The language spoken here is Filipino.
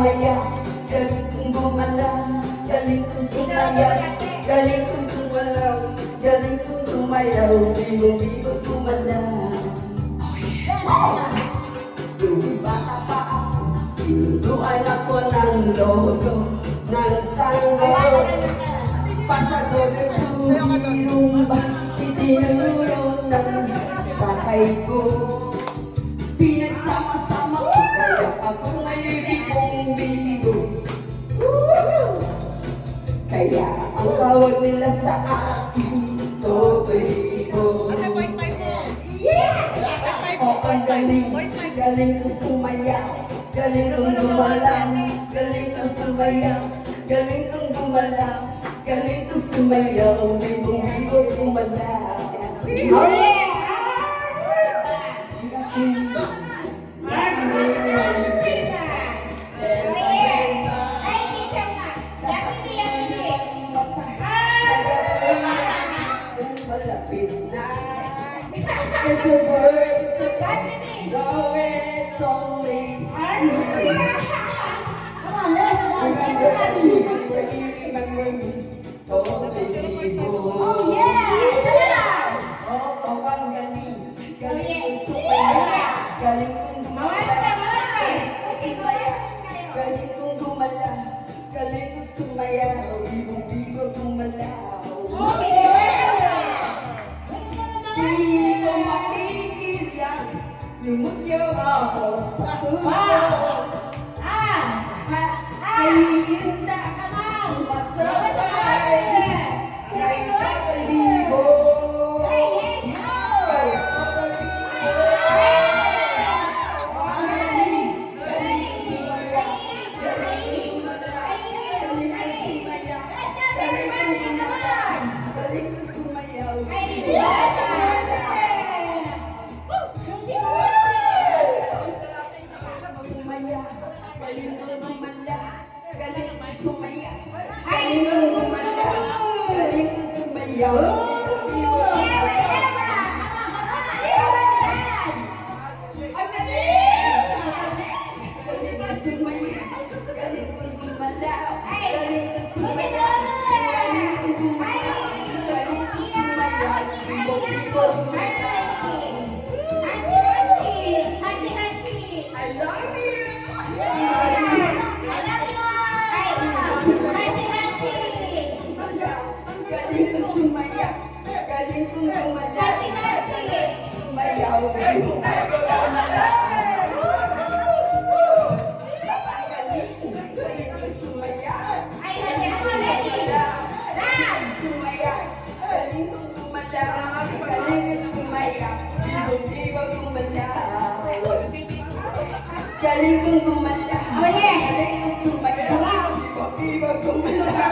sumaya, galing kong gumala, galing kong sumaya, galing kong sumalaw, galing kong sumayaw, bigo-bigo gumala. Yung bata pa ako, tinuruan ako ng lolo, ng tango, pasador ng rumba, itinuro ng tatay ko. Pinagsama-sama ko, kaya ako ngayon bigong-bigo. Kaya ang tawag nila sa akin, Totoy-Bigo. O ang galing, galing ko sumayaw, galing kong gumalaw, galing ko sumayaw, galing kong gumalaw, galing ko sumayaw, bigong-bigo gumalaw. Oh yeah! It's a word, it's a passion. No, it's only hard. Come on, let's remember me. Oh, yeah! Oh, ang galing. Galing kong sumaya. Galing kong gumala. Galing kong sumaya. Galing kong gumala. Galing kong sumaya. Bigo-bigo gumala. Di ko mapigilan, lumutyo ako sa tubo. Hinda ka man, sumasabay, kay Totoy-Bigo. Galing kong gumala, galing kong sumaya, bigo-bigo gumala.